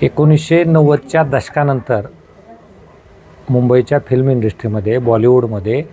1990च्या दशकानंतर मुंबईच्या फिल्म इंडस्ट्रीमध्ये बॉलिवूडमध्ये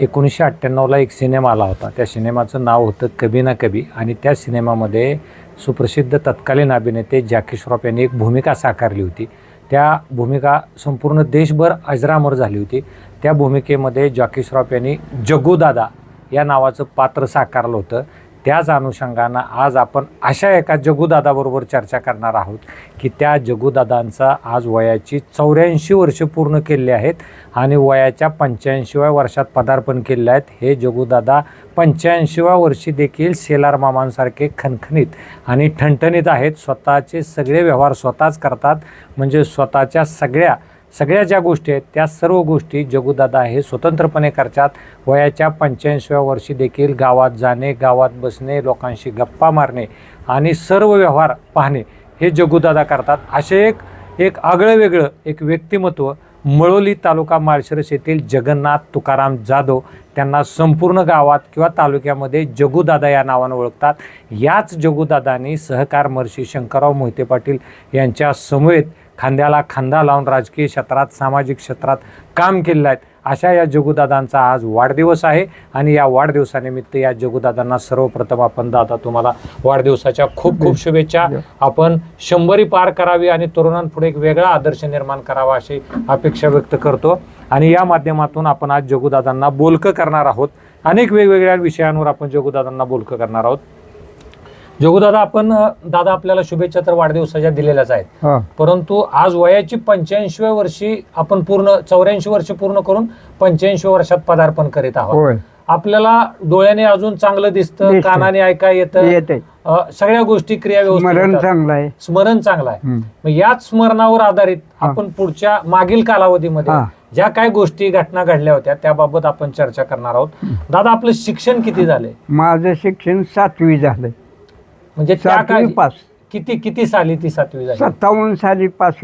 1998ला एक सिनेमा आला होता. त्या सिनेमाचं नाव होतं कभी ना कभी आणि त्या सिनेमामध्ये सुप्रसिद्ध तत्कालीन अभिनेते जॅकी श्रॉफ यांनी एक भूमिका साकारली होती. त्या भूमिका संपूर्ण देशभर अजरामर झाली होती. त्या भूमिकेमध्ये जॅकी श्रॉफ यांनी जग्गूदादा या नावाचं पात्र साकारलं होतं. त्याच अनुषंगानं आज आपण अशा एका जग्गूदादाबरोबर चर्चा करणार आहोत की त्या जग्गूदादांचा आज वयाची 84 वर्ष पूर्ण केलेली आहेत आणि वयाच्या 85व्या वर्षात पदार्पण केलेले आहेत. हे जग्गूदादा 85व्या वर्षी देखील शेलार मामांसारखे खणखणीत आणि ठणठणीत आहेत. स्वतःचे सगळे व्यवहार स्वतःच करतात. म्हणजे स्वतःच्या सगळ्या ज्या गोष्टी आहेत त्या सर्व गोष्टी जग्गूदादा हे स्वतंत्रपणे करतात. वयाच्या 85व्या वर्षी देखील गावात जाणे, गावात बसणे, लोकांशी गप्पा मारणे आणि सर्व व्यवहार पाहणे हे जग्गूदादा करतात. असे एक आगळं वेगळं एक व्यक्तिमत्व मळोली तालुका माळशिरस येथील जगन्नाथ तुकाराम जाधव, त्यांना संपूर्ण गावात किंवा तालुक्यामध्ये जग्गूदादा या नावानं ओळखतात. याच जग्गूदादांनी सहकार महर्षी शंकरराव मोहिते पाटील यांच्या समवेत खांद्याला खांदा लावून राजकीय क्षेत्रात, सामाजिक क्षेत्रात काम केलेलं आहे. अशा या जग्गूदादांचा आज वाढदिवस आहे आणि या वाढदिवसानिमित्त या जग्गूदादांना सर्वप्रथम आपण दादा तुम्हाला वाढदिवसाच्या खूप खूप शुभेच्छा. आपण 100 पार करावी आणि तरुणांपुढे एक वेगळा आदर्श निर्माण करावा अशी अपेक्षा व्यक्त करतो. आणि या माध्यमातून आपण आज जग्गूदादांना बोलकं करणार आहोत. अनेक वेगवेगळ्या विषयांवर आपण जग्गूदादांना बोलकं करणार आहोत. जग्गूदादा, आपण दादा आपल्याला शुभेच्छा तर वाढदिवसाच्या दिलेल्याच आहेत, परंतु आज वयाची 85व्या वर्षी आपण पूर्ण 84 वर्ष पूर्ण करून 85व्या वर्षात पदार्पण करीत आहोत. आपल्याला डोळ्याने अजून चांगलं दिसतं, कानाने ऐकाय येतं, सगळ्या गोष्टी क्रिया व्यवस्थित, स्मरण चांगलं आहे. मग याच स्मरणावर आधारित आपण पुढच्या मागील कालावधीमध्ये ज्या काय गोष्टी घटना घडल्या होत्या त्याबाबत आपण चर्चा करणार आहोत. दादा, आपलं शिक्षण किती झालंय? माझं शिक्षण 7वी झालंय. म्हणजे किती साली ती 7वी झाली? 57 साली पास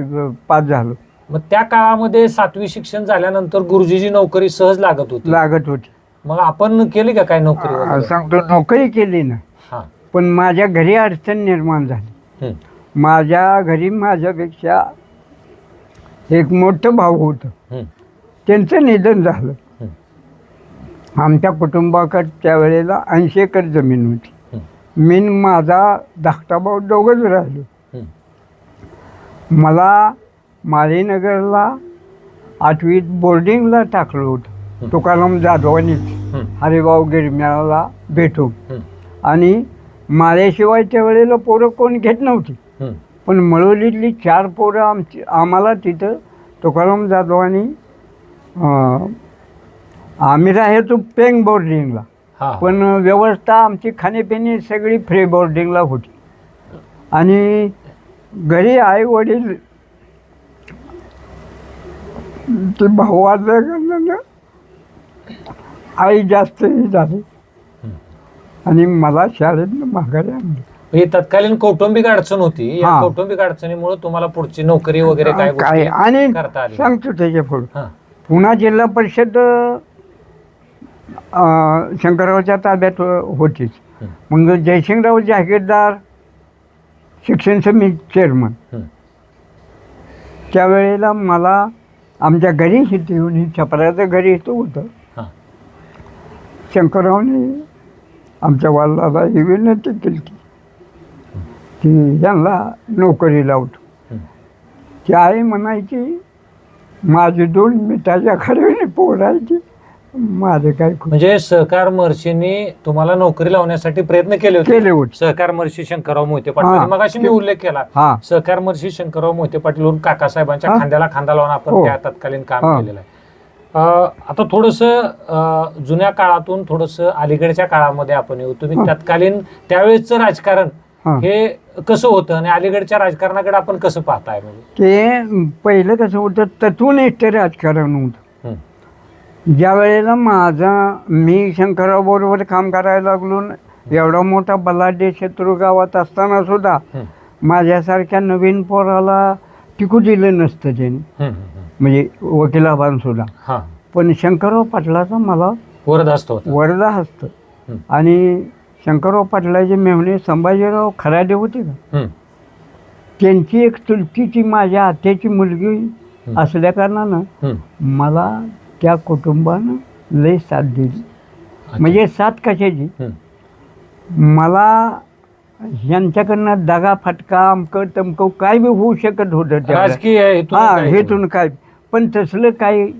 झालो. मग त्या काळामध्ये 7वी शिक्षण झाल्यानंतर गुरुजीची नोकरी सहज लागत होती. मग आपण केली का काय नोकरी? सांगतो, नोकरी केली ना, पण माझ्या घरी अडचण निर्माण झाली. माझ्या घरी माझ्यापेक्षा एक मोठं भाऊ होतं, त्यांचं निधन झालं. आमच्या कुटुंबाकडे त्यावेळेला 80 एकर जमीन होती. मी माझा धाकटा भाऊ दोघंच राहिलो. मला माळीनगरला 8वीत बोर्डिंगला टाकलं होतं तुकाराम जाधवांनीच, हरिभाऊ गिरम्याला भेटून. आणि माळ्याशिवाय त्या वेळेला पोरं कोण घेत नव्हती, पण मळवलीतली 4 पोरं आम्हाला तिथं तुकाराम जाधवांनी, आम्ही राहायचो पेंग बोर्डिंगला, पण व्यवस्था आमची खाणेपिणी सगळी फ्री बोर्डिंगला होती. आणि घरी आई वडील ते भाऊ वाजल्या, आई जास्त झाली आणि मला शाळेत माघारी आणली. ही तत्कालीन कौटुंबिक अडचण होती. या कौटुंबिक अडचणीमुळे तुम्हाला पुढची नोकरी वगैरे काय आणि सांगतो त्याच्या पुढे पुणा जिल्हा परिषद शंकररावच्या ताब्यात होतीच. मग जयसिंगराव जागीरदार शिक्षण समिती चेअरमन, त्यावेळेला मला आमच्या घरी शेती येऊन छपराचं घरी येतो होतं. शंकररावने आमच्या वडिलाला ही विनंती केली की यांना नोकरी लावतो. ती आई म्हणायची, माझी 2 मिठाच्या खडीने पोरायची, माझे काय. म्हणजे सहकार महर्षींनी तुम्हाला नोकरी लावण्यासाठी प्रयत्न केले होते. सहकार महर्षी शंकरराव मोहिते पाटील, मग अशी मी उल्लेख केला, सहकार महर्षी शंकरराव मोहिते पाटील काकासाहेबांच्या खांद्याला खांदा लावून आपण त्या तत्कालीन काम केलेलं आहे. आता थोडंसं जुन्या काळातून थोडंसं अलीकडच्या काळामध्ये आपण येऊ. तुम्ही तत्कालीन त्यावेळेसचं राजकारण हे कसं होतं आणि अलीकडच्या राजकारणाकडे आपण कसं पाहताय? म्हणजे ते पहिलं कसं होतं, तत्वनिष्ठ राजकारण होतं. ज्या वेळेला मी शंकरराव बरोबर काम करायला लागलो, एवढा मोठा बलाढ्य शत्रू गावात असताना सुद्धा माझ्यासारख्या नवीन पोराला टिकू दिलं नसतं त्यांनी, म्हणजे वकिलाबान सुद्धा. पण शंकरराव पाटलाचा मला वरदा हस्त. आणि शंकरराव पाटलाचे मेहणे संभाजीराव खराडे होते का, त्यांची एक चुलतीची माझ्या आत्याची मुलगी असल्या कारणानं मला त्या कुटुंबानं लय साथ दिली. म्हणजे साथ कशाची, मला यांच्याकडनं दगा फटका अमकं तमकं काय बी होऊ शकत होतं त्या राजकीय हेतून हा काय हेतून काय, पण तसलं काही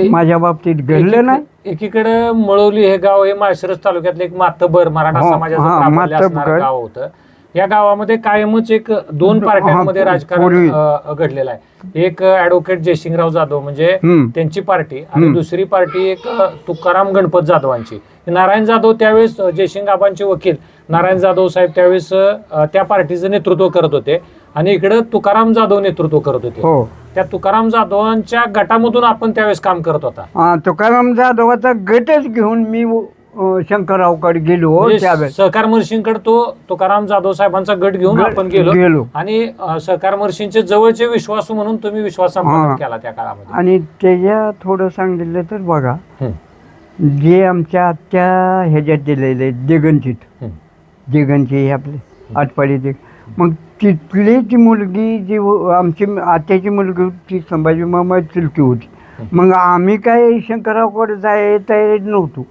माझ्या बाबतीत घडलं नाही. एकीकडे मळवली हे गाव हे माळशिरस तालुक्यातलं एक मातबर मराठा समाजाचं प्राबल्य असणारं गाव होतं. या गावामध्ये कायमच एक दोन पार्ट्यांमध्ये राजकारण घडलेलं आहे. एक ऍडव्होकेट जयसिंगराव जाधव म्हणजे त्यांची पार्टी आणि दुसरी पार्टी एक तुकाराम गणपत जाधवांची. नारायण जाधव त्यावेळेस जयसिंगरावांचे वकील नारायण जाधव साहेब त्यावेळेस त्या पार्टीचं नेतृत्व करत होते आणि इकडे तुकाराम जाधव नेतृत्व करत होते. त्या तुकाराम जाधवांच्या गटामधून आपण त्यावेळेस काम करत होता. तुकाराम जाधवाचा गटच घेऊन मी शंकररावकडे गेलो. त्यावेळेस सहकार महर्षींकडे तो तुकाराम जाधव साहेबांचा गट घेऊन आपण गेलो आणि सहकार महर्षींचे जवळचे विश्वासू म्हणून तुम्ही विश्वास संपादन केला त्या काळामध्ये. आणि त्याच्या थोडं सांगितलं तर बघा, जे आमच्या आत्या ह्याच्यात दिलेले दिगंचित हे आपले आटपाडी, मग तिथली ती मुलगी जी आमची आत्याची मुलगी होती संभाजी मामा चुलती होती. मग आम्ही काय शंकररावकडे जाय तयारी नव्हतो,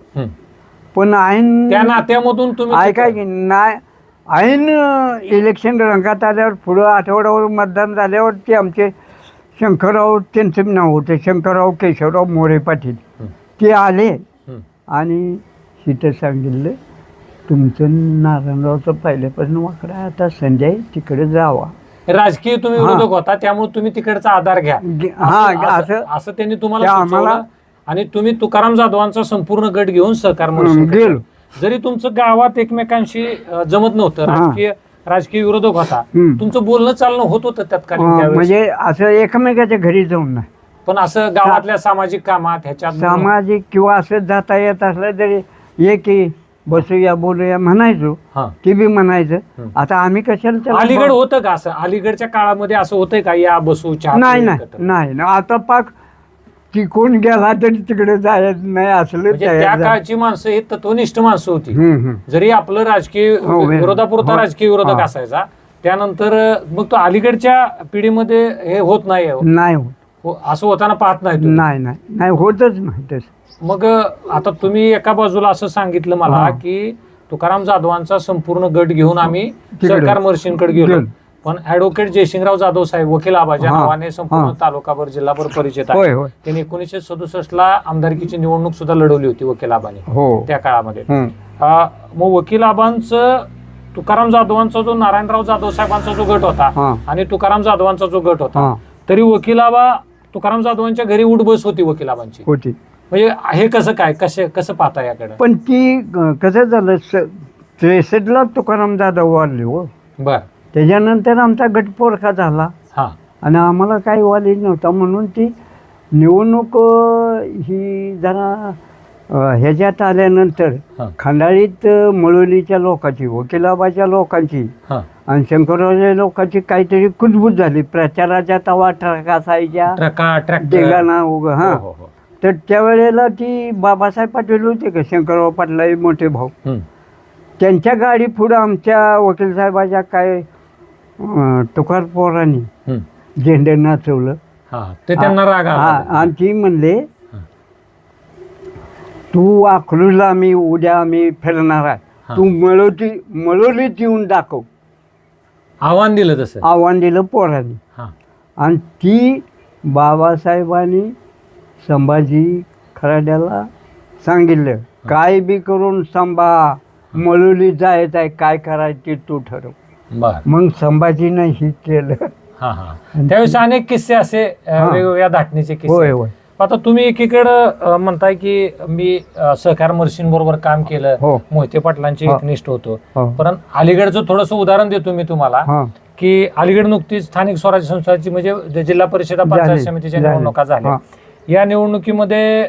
पण ऐन त्या नात्यामधून तुम्ही ऐका की नाही, ऐन इलेक्शन रंगात आल्यावर पुढं आठवड्यावर मतदान झाल्यावर ते आमचे शंकरराव, त्यांचं नाव होतं शंकरराव केशवराव मोरे पाटील, ते आले आणि तिथं सांगितलं तुमचं नारायणरावचं पहिल्यापासून वाकडा आहे, आता संजय तिकडे जावा. राजकीय तुम्ही विरोधक होता त्यामुळे तुम्ही तिकडचा आधार घ्या असं त्यांनी तुम्हाला सुचवलं आणि तुम्ही तुकाराम जाधवांचा संपूर्ण गट घेऊन सहकार गेलो. जरी तुमचं गावात एकमेकांशी जमत नव्हतं, राजकीय विरोधक होता, तुमचं बोलणं चालणं होत होतं तत्कालीन, म्हणजे असं एकमेकाच्या घरी जाऊन नाही, पण असं गावातल्या सामाजिक कामात ह्याच्यात सामाजिक किंवा असं जाता येत असलं तरी एक बसूया बोलूया म्हणायचो, ते बी म्हणायचं. आता आम्ही कशाला अलीगड होतं का असं, अलीगडच्या काळामध्ये असं होतंय का या बसू नाही आता पाक ती कोण गेला तरी तिकडे जायचं नाही असलं. त्या काळची माणसं ही तत्वनिष्ठ माणसं होती. जरी आपलं राजकीय विरोधापुरता राजकीय विरोधक असायचा, त्यानंतर मग तो अलीकडच्या पिढीमध्ये हे होत नाही असं होताना पाहत नाही होतच नाही तसं. मग आता तुम्ही एका बाजूला असं सांगितलं मला की तुकाराम जाधवांचा संपूर्ण गट घेऊन आम्ही सहकार महर्षींकडे गेलो, पण ऍडव्होकेट जयसिंगराव जाधव साहेब वकील आबाच्या नावाने संपूर्ण तालुकाभर जिल्हाभर परिचित आहे. त्यांनी 1967 ला आमदारकीची निवडणूक सुद्धा लढवली होती वकील आबाने त्या काळामध्ये. मग वकील आबांचं तुकाराम जाधवांचा जो नारायणराव जाधव साहेबांचा जो गट होता आणि तुकाराम जाधवांचा जो गट होता, तरी वकील आबा तुकाराम जाधवांच्या घरी उठबस होती वकील आबांची. म्हणजे हे कसं काय, कसं पाहता याकडे? पण ती कसं झालं, 63 ला तुकाराम जाधव वाढले हो. बर, त्याच्यानंतर आमचा गटपोरखा झाला आणि आम्हाला काही वाली नव्हता, म्हणून ती निवडणूक ही जरा ह्याच्यात आल्यानंतर खंडाळीत मळवलीच्या लोकांची, वकिलाबाच्या लोकांची आणि शंकररावच्या लोकांची काहीतरी कुजबूज झाली. प्रचाराच्या तवा ट्रक असायच्या तर त्यावेळेला ती बाबासाहेब पाटील होते का, शंकरराव पाटलाचे मोठे भाऊ, त्यांच्या गाडी पुढं आमच्या वकील साहेबाच्या काय तुकार पोरांनी झेंडे नाचवलं. त्यांना राग आणि ती म्हणले तू अकलूजला आम्ही फिरणार आहे, तू मळवलीत येऊन दाखव. आव्हान दिलं, तसं आव्हान दिलं पोरांनी. आणि ती बाबासाहेबांनी संभाजी खराड्याला सांगितलं काय बी करून संभा मळवली जायचं आहे, काय करायचे तू ठरव. मग संभाजीनं ही केलं. त्यावेळेस अनेक किस्से असे वेगवेगळ्या धाटणीचे किस्से. आता तुम्ही एकीकडं म्हणताय की मी सहकार महर्षींबरोबर काम केलं, मोहिते पाटलांची एकनिष्ठ होतो, पण अलीगडचं थोडंसं उदाहरण देतो मी तुम्हाला की अलीगड नुकतीच स्थानिक स्वराज्य संस्थांची म्हणजे जिल्हा परिषद पंचायत समितीच्या निवडणुका झाल्या. या निवडणुकीमध्ये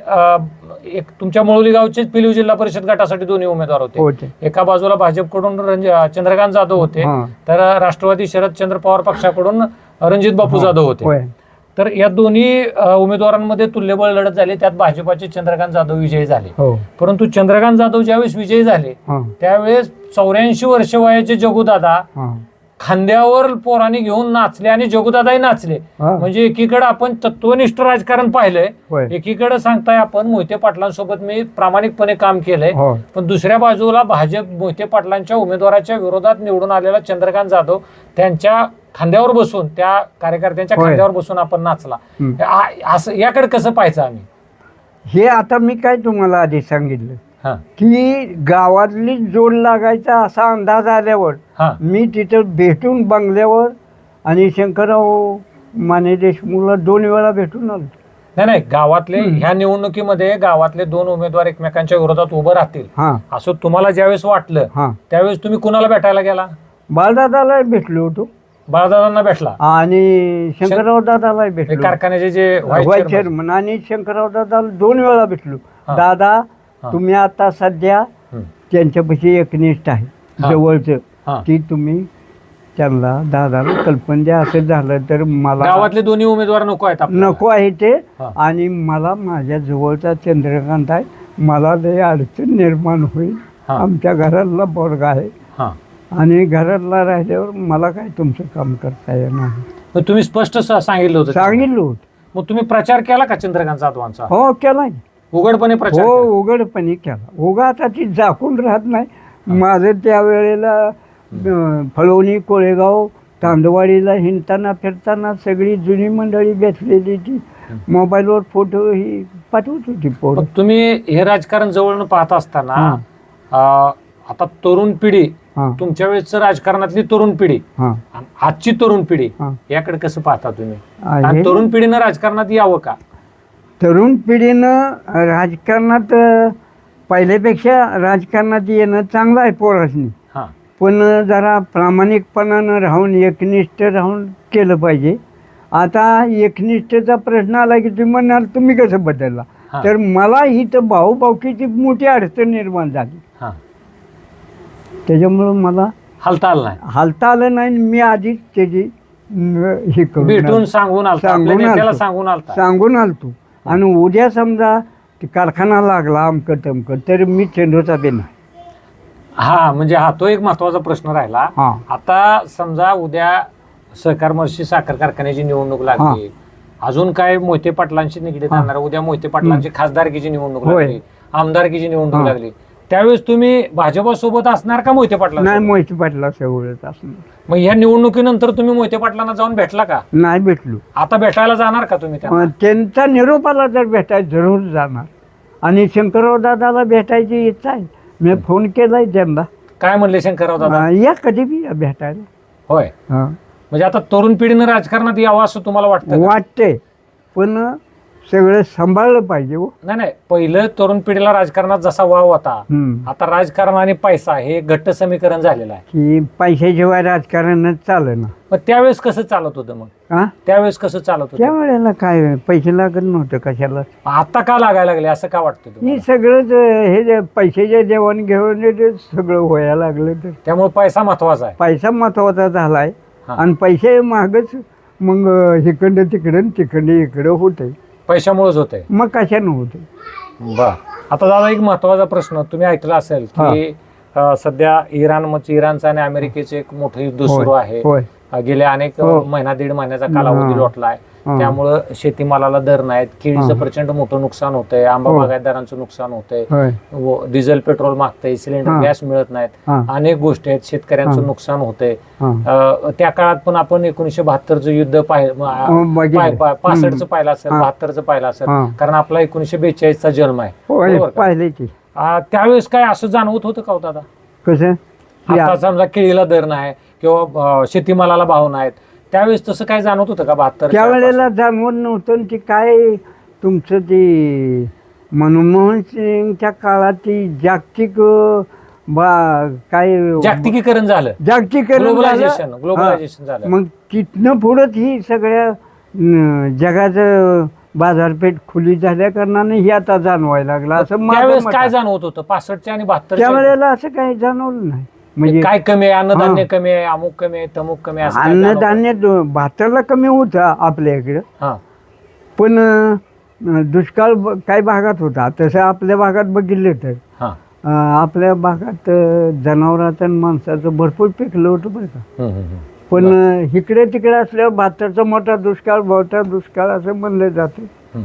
एक तुमच्या मळवली गावचेच पिलीव जिल्हा परिषद गटासाठी 2 उमेदवार होते. एका बाजूला भाजपकडून चंद्रकांत जाधव होते, तर राष्ट्रवादी शरदचंद्र पवार पक्षाकडून रणजित बापू जाधव होते. तर या दोन्ही उमेदवारांमध्ये तुल्यबळ लढत झाली. त्यात भाजपाचे चंद्रकांत जाधव विजयी झाले. परंतु चंद्रकांत जाधव ज्यावेळेस विजयी झाले त्यावेळेस 84 वर्ष वयाचे जगूदादा खांद्यावर पोरांनी घेऊन नाचले आणि जगुदादाही नाचले. हा. म्हणजे एकीकडे आपण तत्वनिष्ठ राजकारण पाहिलंय, होय. एकीकडे सांगताय आपण मोहिते पाटलांसोबत मी प्रामाणिकपणे काम केलंय, हो. पण दुसऱ्या बाजूला भाजप मोहिते पाटलांच्या उमेदवाराच्या विरोधात निवडून आलेला चंद्रकांत जाधव त्यांच्या खांद्यावर बसून, त्या कार्यकर्त्यांच्या होय. खांद्यावर बसून आपण नाचला. असं याकडे कसं पाहायचं आम्ही? हे आता मी काय तुम्हाला आधी सांगितलं हा की गावातली जोड लागायचा असा अंदाज आल्यावर हा मी तिथं भेटून बंगल्यावर आणि शंकरराव माने देशमुखला 2 वेळा भेटून आलो. नाही, गावातले ह्या निवडणुकीमध्ये गावातले 2 उमेदवार एकमेकांच्या विरोधात उभं राहतील हां असं तुम्हाला ज्यावेळेस वाटलं, हां त्यावेळेस तुम्ही कुणाला भेटायला गेला? बाळदादाला भेटलो होतो बाळदादांना भेटला, आणि शंकरराव दादाला भेटलो, कारखान्याचे जे व्हाईस व्हाईस चेअरमन. चेअरमन, आणि शंकरराव दादाला 2 वेळा भेटलो. हां. दादा हां. तुम्ही आता सध्या हं. त्यांच्यापाशी एकनिष्ठ आहे हां. जवळचं, हां. की तुम्ही त्यांना दादाला कल्पना द्या. असं झालं तर मला गावातले दोन्ही उमेदवार नको आहेत आपल्याला. नको आहे ते, हां. आणि मला माझ्या जवळचा चंद्रकांत आहे, मला लय अडचण निर्माण होईल. हां. आमच्या घरातला पोरगा आहे हां. आणि घरातला राहिल्यावर मला काय तुमचं काम करता येणार नाही. मग तुम्ही स्पष्ट सांगितलं होतं. सांगितलं होतं. मग तुम्ही प्रचार केला का चंद्रकांत जाधवांचा? हो केला, उघडपणे प्रचार हो केला? उघडपणे केला. उगा आता ती झाकून राहत नाही. माझं त्यावेळेला फळवणी, कोळेगाव, तांदवाडीला हिंडताना फिरताना सगळी जुनी मंडळी भेटलेली, ती मोबाईलवर फोटो ही पाठवत होती पोरं. मग तुम्ही हे राजकारण जवळून पाहत असताना आता तरुण पिढी, हां तुमच्या वेळेसचं राजकारणातली तरुण पिढी हां आणि आजची तरुण पिढी, हां याकडे कसं पाहता तुम्ही? आहे. आणि तरुण पिढीनं राजकारणात यावं का? तरुण पिढीनं राजकारणात पहिल्यापेक्षा राजकारणात येणं चांगलं आहे पोरासनी, हा पण जरा प्रामाणिकपणानं राहून एकनिष्ठ राहून केलं पाहिजे. आता एकनिष्ठेचा प्रश्न आला की तुम्ही म्हणाल तुम्ही कसं बदलला, हा. तर मला ही तर भाऊभाऊकीची मोठी अडचण निर्माण झाली. हा त्याच्यामुळं मला हालता आलं नाही, हालता आलं नाही. मी आधीच त्याची हे करून भेटून सांगून आलता, आपल्या नेत्याला सांगून आलता. सांगून आलतो. आणि उद्या समजा ते कारखाना लागला अमकं तमकं तर मी चेंडूचा बी नाही. हा म्हणजे हा तो एक महत्वाचा प्रश्न राहिला. हां आता समजा उद्या सहकार महर्षी साखर कारखान्याची निवडणूक लागली, अजून काय मोहिते पाटलांशी निगडीत हां. राहणार, उद्या मोहिते पाटलांची खासदारकीची निवडणूक होय. लागली, आमदारकीची निवडणूक हां. लागली, त्यावेळेस तुम्ही भाजपासोबत असणार का मोहिते नाही, पाटलांना? मोहिते पाटला सवळच असणार. मग या निवडणुकीनंतर तुम्ही मोहिते पाटलांना जाऊन भेटला का? नाही भेटलो. आता भेटायला जाणार का तुम्ही त्यांना? त्यांचा निरोप आला तर भेटायला जरूर जाणार. आणि शंकरराव दादाला भेटायची इच्छा आहे. मी फोन केलाय त्यांना, काय म्हणले शंकरराव दादा? या कधी बी या भेटायला. होय, हां म्हणजे आता तरुण पिढीनं राजकारणात यावं असं तुम्हाला वाटतं का? वाटते, पण सगळं सांभाळलं पाहिजे. हो नाही, पहिलं तरुण पिढीला राजकारणात जसा वाव होता, हम्म. आता राजकारण आणि पैसा हे घट्ट समीकरण झालेलं आहे. की पैशाशिवाय राजकारणच चालेल ना. मग त्यावेळेस कसं चालत होतं? मग हां त्यावेळेस कसं चालत होतं? त्यावेळेला काय पैसे लागत नव्हतं कशाला. आता का लागायला लागले असं का वाटतं हे तुम्हाला? सगळंच हे जे पैशाचे देवाणघेवाण ते सगळं व्हायला लागलं. तर त्यामुळे पैसा महत्वाचा आहे. पैसा महत्वाचा झालाय. हां. आणि पैसे मागच मग इकडं तिकडं तिकडं इकडं होते. पैशामुळेच होतंय. मग कशानं होते. बर, आता दादा एक महत्वाचा प्रश्न तुम्ही ऐकला असेल की सध्या इराणचं आणि अमेरिकेचे एक मोठं युद्ध सुरू आहे. होय गेल्या अनेक हो. महिना दीड महिन्याचा कालावधी हां. लोटलाय. हां. त्यामुळं शेतीमालाला दर नाहीत, केळीचं हां. प्रचंड मोठं नुकसान होतंय, आंबा हो. बागायतदारांचं नुकसान होतंय, होय डिझेल पेट्रोल मागतंय, सिलेंडर हां. गॅस मिळत नाहीत, हां अनेक गोष्टी आहेत, शेतकऱ्यांचं हां. नुकसान होतंय. हां त्या काळात पण आपण 1972चं युद्ध बघितलं. 65चं पाहिलं असेल, हां. 72चं पाहिलं असेल, हां. कारण आपला 1942चा जन्म आहे. होय बरोबर का? पाहिले की त्यावेळेस काय असं जाणवत होतं का हो दादा? कसं आता समजा केळीला दर नाही किंवा शेतीमालाला भाव नाहीत, त्यावेळेस तसं काय जाणवत होतं का? 72 त्यावेळेला जाणवत नव्हतं. आणि ती काय तुमचं ती मनमोहन सिंगच्या काळात ती जागतिक काय जागतिकीकरण झालं, जागतिकीकरण ग्लोबलायझेशन झालं. मग तिथनं पुढंच ही सगळ्या जगाचं बाजारपेठ खुली झाल्या कारणाने ही आता जाणवायला लागला असं माझं त्यावेळेस मत काय आहे. जाणवत होतं 65 आणि 72? त्यावेळेला असं काही जाणवलं नाही. म्हणजे काय कमी आहे, अन्नधान्य कमी आहे, अमुक कमी आहे, तमुक कमी आहे, असं काय जाणवतं? अन्नधान्य 72ला कमी होतं आपल्या इकडं, हां. पण दुष्काळ काही भागात होता. तसं आपल्या भागात बघितलं तर हां. आपल्या भागात जनावरांचं आणि माणसाचं भरपूर पिकलं होतं बरं का. पण इकडे तिकडे असल्यावर भाताचा मोठा दुष्काळ असं म्हणलं जातं. हं.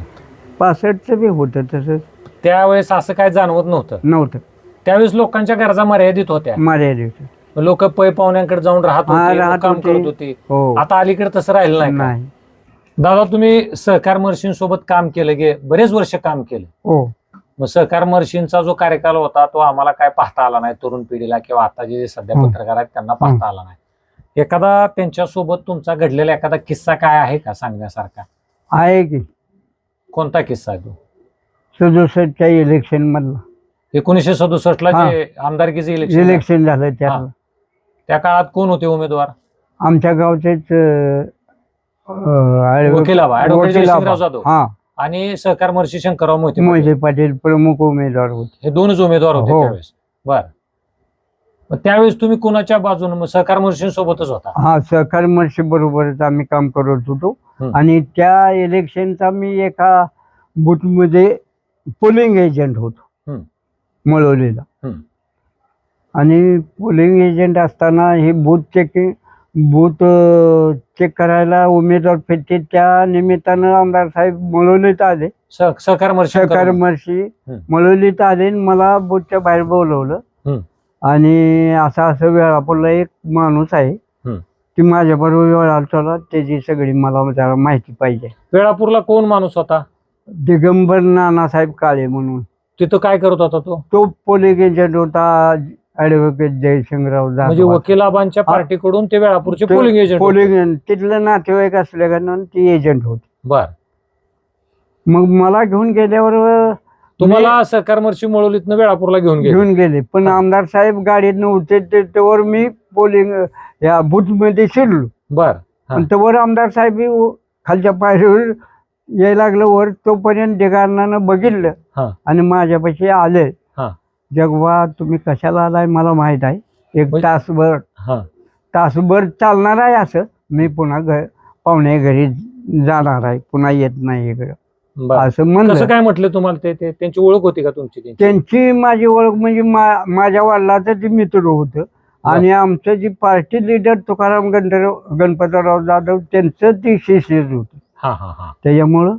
65चं बी होतं तसंच त्यावेळेस असं काय जाणवत नव्हतं. त्यावेळेस लोकांच्या गरजा मर्यादित होत्या. मर्यादित. लोक पै पाहुण्यांकडे जाऊन राहत होते, राहत काम होते. करत होते. हो. आता अलीकडे तसं राहिलं नाही का? नाही. दादा, तुम्ही सहकार महर्षींसोबत काम केलं गे, बरेच वर्ष काम केलं. हो. मग सहकार महर्षींचा जो कार्यकाल होता तो आम्हाला काय पाहता आला नाही, तरुण पिढीला किंवा आता जे सध्या पत्रकार आहेत त्यांना पाहता आला नाही. एखादा त्यांच्यासोबत तुमचा घडलेला एखादा किस्सा काय आहे का सांगण्यासारखा? आहे की. कोणता किस्सा आहे तो? 67च्या इलेक्शन मधला. 1967ला जे आमदारकीचे इलेक्शन झालं त्याला. त्या काळात कोण होते उमेदवार? आमच्या गावचेच वकिलाबा, ऍडव्होकेट जयसिंगराव जाधव हा आणि सहकार महर्षी शंकरराव मोहिते मोहिते पाटील प्रमुख उमेदवार होते. हे दोनच उमेदवार होते हो. त्यावेळेस. बर. मग त्यावेळेस तुम्ही कोणाच्या बाजूने, मग सहकार महर्षींसोबतच होता? हा, सहकार महर्षी बरोबरच आम्ही काम करत होतो. हं. आणि त्या इलेक्शनचा मी एका बूथमध्ये पोलिंग एजंट होतो. हं. मळवलीला. हं. आणि पोलिंग एजंट असताना हे बूथ चेक करायला उमेदवार फिरते, त्या निमित्तानं आमदार साहेब मळवलीत आले. सहकार महर्षी मळवलीत आले आणि मला बूथच्या बाहेर बोलवलं. हं. आणि असं वेळापूरला एक माणूस आहे, ती माझ्याबरोबर वेळा चला, त्याची सगळी मला जरा माहिती पाहिजे. वेळापूरला कोण माणूस होता? दिगंबर नानासाहेब काळे म्हणून. तिथं काय करत होता तो? तो पोलिंग एजंट होता, ऍडव्होकेट जयसिंगराव जाधव. म्हणजे वकिलाबांच्या पार्टीकडून ते वेळापूरचे पोलिंग एजंट. तिथलं नातेवाईक असल्या कारण ती एजंट होती. बर. मग मला घेऊन गेल्यावर तुम्हाला सहकार महर्षी मळवलीतनं वेळापूरला घेऊन गेले. पण आमदार साहेब गाडीतनं उतरते त्यावर मी पोलिंग या बूथ मध्ये शिरलो. बर. पण त्यावर आमदार साहेब खालच्या पायरीवर यायला लागलं वर. तोपर्यंत ढेगारणानं बघितलं आणि माझ्यापाशी आले. जगवा, तुम्ही कशाला आलाय मला माहित आहे. एक तासभर चालणार आहे असं. मी पुन्हा पाहुणे घरी जाणार आहे, पुन्हा येत नाही इकडं असं म्हणलं. काय म्हटलं तुम्हाला? ते त्यांची ओळख होती का तुमची? त्यांची माझी ओळख म्हणजे माझ्या वडिलाचं ते मित्र होतं. आणि आमचं जी पार्टी लिडर तुकाराम गणपतराव जाधव त्यांचं ती शिष्य होतं. त्याच्यामुळं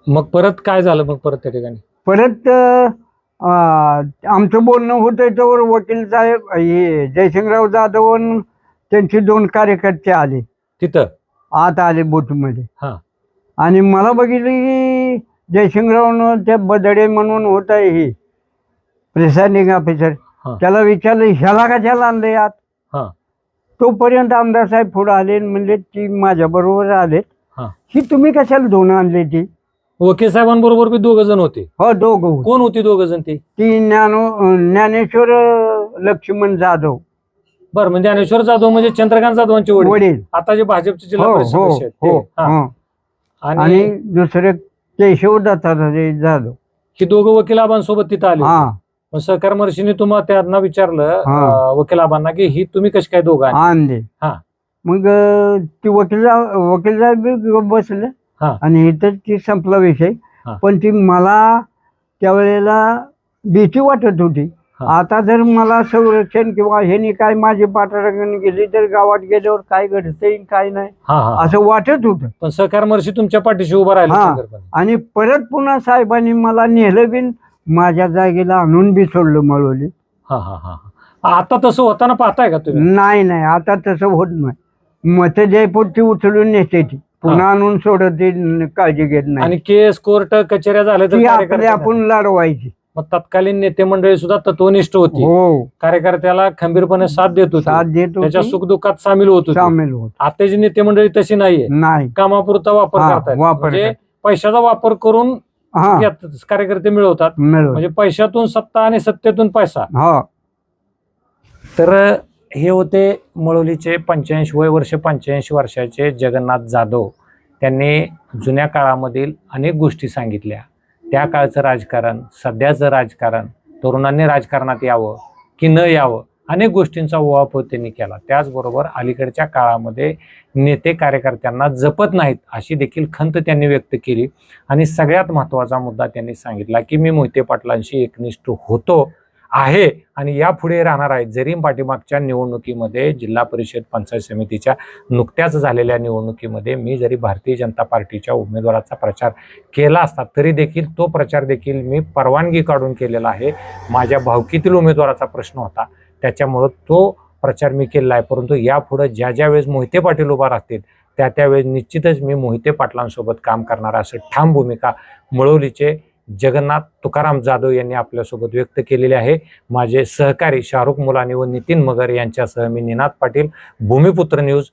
मग परत काय झालं? मग परत त्या ठिकाणी परत आमचं बोलणं होतं. त्याच्यावर वकील साहेब हे जयसिंगराव जाधव त्यांचे 2 कार्यकर्ते आले, तिथं आत आले बूथमध्ये. आणि मला बघितलं की जयसिंगरावनं त्या बदडे म्हणून होत आहे हे प्रिसाइडिंग ऑफिसर, त्याला विचारलं ह्याला कशाला आणले आत. तोपर्यंत आमदार साहेब पुढे आले म्हणले ती माझ्या बरोबर आले, ही तुम्ही कशाला धुवून आणली? ती वकील साहेबांबरोबर बी 2 जण होते. हो, 2. कोण होती 2 जण? ती ज्ञानेश्वर लक्ष्मण जाधव. बरं. म्हणजे ज्ञानेश्वर जाधव म्हणजे चंद्रकांत जाधवांचे वडील, आता जे भाजपचे जिल्हा परिषद सदस्य. आणि दुसरे केशव दत्तात्रय जाधव. ही 2 वकिलाबांसोबत तिथं आले. सहकार महर्षींनी तुम्हाला त्यांना विचारलं वकिलाबांना की ही तुम्ही कशी काय दोघं आणले? मग ती वकील साहेब बसले आणि इथं ती संपला विषय. पण ती मला त्यावेळेला भीती वाटत होती. आता जर मला संरक्षण किंवा ह्यांनी काय माझी पाठराखण केली तर गावात गेल्यावर काय घडते काय नाही असं वाटत होतं. पण सहकार महर्षी तुमच्या पाठीशी उभा राहिला. आणि परत पुन्हा साहेबांनी मला नेलं बिन माझ्या जागेला आणून बी सोडलं मळवली. आता तसं होताना पाहताय का तुम्ही? नाही, आता तसं होत नाही. मत जयपूरची उचलून नेते ती पुन्हा आणून सोडत, काळजी घेत नाही. आणि केस कोर्ट कचेऱ्या झाल्या तर आपण लढवायची. मग तत्कालीन नेते मंडळी सुद्धा तत्वनिष्ठ होती. कार्यकर्त्याला खंबीरपणे साथ देत होती, त्याच्या सुखदुःखात सामील होत होती. आताची नेते मंडळी तशी नाहीये. कामापुरता वापर करतात, म्हणजे पैशाचा वापर करून कार्यकर्ते मिळवतात. म्हणजे पैशातून सत्ता आणि सत्तेतून पैसा. तर हे होते मळवलीचे 85 वर्षाचे जगन्नाथ जाधव. त्यांनी जुन्या काळामधील अनेक गोष्टी सांगितल्या. त्या काळचं राजकारण, सध्याचं राजकारण, तरुणांनी राजकारणात यावं की न यावं, अनेक गोष्टींचा उहापोह त्यांनी केला. त्याचबरोबर अलीकडच्या काळामध्ये नेते कार्यकर्त्यांना जपत नाहीत अशी देखील खंत त्यांनी व्यक्त केली. आणि सगळ्यात महत्त्वाचा मुद्दा त्यांनी सांगितला की मी मोहिते पाटलांशी एकनिष्ठ होतो आहे आणि यापुढे राहणार आहे. जरी पाठीमागच्या निवडणुकीमध्ये जिल्हा परिषद पंचायत समितीच्या नुकत्याच झालेल्या निवडणुकीमध्ये मी जरी भारतीय जनता पार्टीच्या उमेदवाराचा प्रचार केला असता तरी देखील तो प्रचार देखील मी परवानगी काढून केलेला आहे. माझ्या भावकीतील उमेदवाराचा प्रश्न होता, त्याच्यामुळं तो प्रचार मी केलेला आहे. परंतु यापुढे ज्या वेळेस मोहिते पाटील उभा राहतील त्यावेळेस निश्चितच मी मोहिते पाटलांसोबत काम करणार असं ठाम भूमिका मुळवलीचे जगन्नाथ तुकाराम जाधव यांनी आपल्यासोबत व्यक्त केलेले आहे. माझे सहकारी शाहरुख मुलानी व नितीन मगर यांच्यासह मी निनाद पाटील, भूमिपुत्र न्यूज,